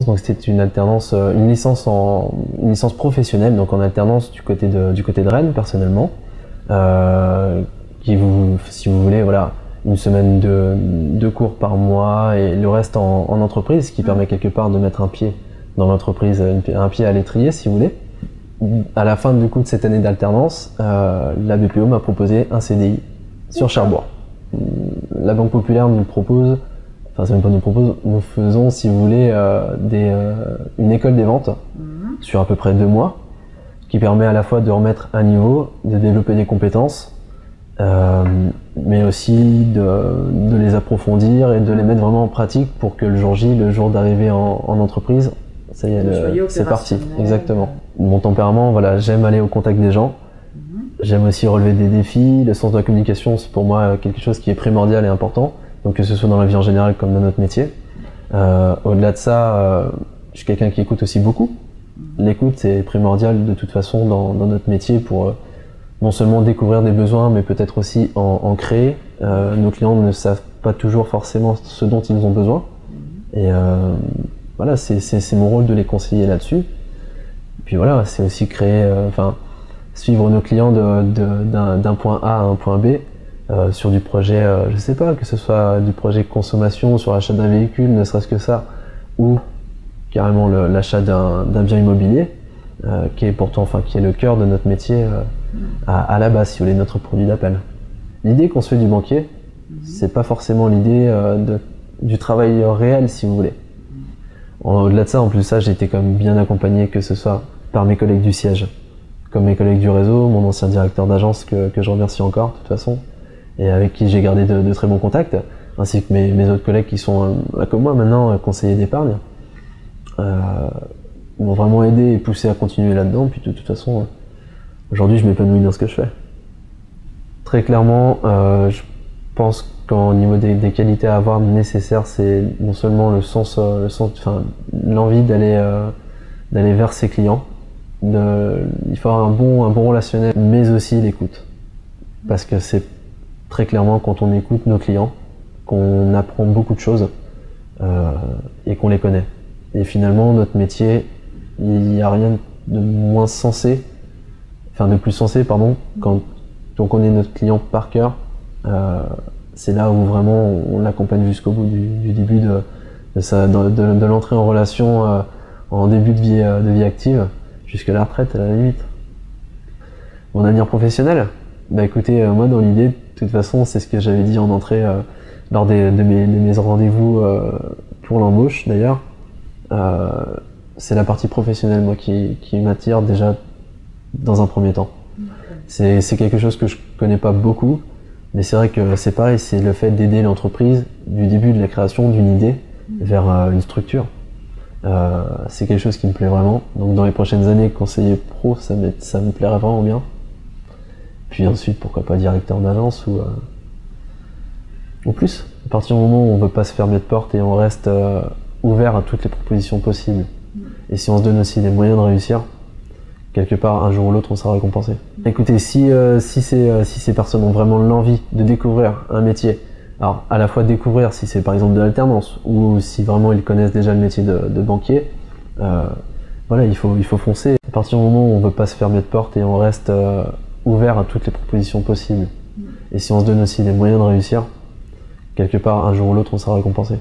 Donc c'était une alternance, une licence professionnelle, donc en alternance du côté de Rennes personnellement, si vous voulez, voilà, une semaine de cours par mois et le reste en entreprise, ce qui permet quelque part de mettre un pied dans l'entreprise, un pied à l'étrier si vous voulez. À la fin du coup de cette année d'alternance, la BPO m'a proposé un CDI sur Cherbourg. La Banque Populaire nous propose, enfin c'est même pas nous propose, nous faisons si vous voulez une école des ventes sur à peu près 2 mois qui permet à la fois de remettre un niveau, de développer des compétences, mais aussi de les approfondir et de les mettre vraiment en pratique pour que le jour J, le jour d'arrivée en entreprise, ça y est, c'est parti, exactement. Mon tempérament, voilà, j'aime aller au contact des gens, j'aime aussi relever des défis, le sens de la communication c'est pour moi quelque chose qui est primordial et important, donc que ce soit dans la vie en général comme dans notre métier. Au-delà de ça, je suis quelqu'un qui écoute aussi beaucoup. L'écoute c'est primordial de toute façon dans notre métier pour non seulement découvrir des besoins mais peut-être aussi en créer. Nos clients ne savent pas toujours forcément ce dont ils ont besoin et voilà, c'est mon rôle de les conseiller là-dessus. Et puis voilà, c'est aussi créer, suivre nos clients d'un point A à un point B sur du projet, je sais pas, que ce soit du projet consommation, sur l'achat d'un véhicule, ne serait-ce que ça, ou carrément l'achat d'un bien immobilier, qui est pourtant, qui est le cœur de notre métier à la base, si vous voulez, notre produit d'appel. L'idée qu'on se fait du banquier, c'est pas forcément l'idée du travail réel, si vous voulez. Au-delà de ça, en plus de ça, j'ai été quand même bien accompagné, que ce soit par mes collègues du siège, comme mes collègues du réseau, mon ancien directeur d'agence que je remercie encore de toute façon, et avec qui j'ai gardé de très bons contacts, ainsi que mes autres collègues qui sont, comme moi maintenant, conseillers d'épargne, m'ont vraiment aidé et poussé à continuer là-dedans, puis de toute façon, aujourd'hui je m'épanouis dans ce que je fais. Très clairement, je pense qu'au niveau des qualités à avoir nécessaires, c'est non seulement l'envie d'aller vers ses clients, il faut avoir un bon relationnel, mais aussi l'écoute. Parce que c'est très clairement quand on écoute nos clients qu'on apprend beaucoup de choses et qu'on les connaît. Et finalement, notre métier, il n'y a rien de moins sensé, de plus sensé, pardon, quand on connaît notre client par cœur. C'est là où vraiment on l'accompagne jusqu'au bout du début de l'entrée en relation en début de vie active jusqu'à la retraite à la limite. Mon avenir professionnel, écoutez, moi dans l'idée, de toute façon, c'est ce que j'avais dit en entrée lors de mes rendez-vous pour l'embauche d'ailleurs. C'est la partie professionnelle moi qui m'attire déjà dans un premier temps. C'est quelque chose que je connais pas beaucoup, mais c'est vrai que c'est pareil, c'est le fait d'aider l'entreprise du début de la création d'une idée vers une structure. C'est quelque chose qui me plaît vraiment. Donc dans les prochaines années, conseiller pro, ça me plairait vraiment bien. Puis ensuite, pourquoi pas directeur d'agence ou plus. À partir du moment où on ne veut pas se fermer de porte et on reste ouvert à toutes les propositions possibles. Et si on se donne aussi les moyens de réussir, quelque part, un jour ou l'autre, on sera récompensé. Écoutez, si ces personnes ont vraiment l'envie de découvrir un métier, alors à la fois découvrir si c'est par exemple de l'alternance ou si vraiment ils connaissent déjà le métier de banquier, voilà, il faut foncer. À partir du moment où on ne veut pas se fermer de porte et on reste ouvert à toutes les propositions possibles. Et si on se donne aussi les moyens de réussir, quelque part, un jour ou l'autre, on sera récompensé.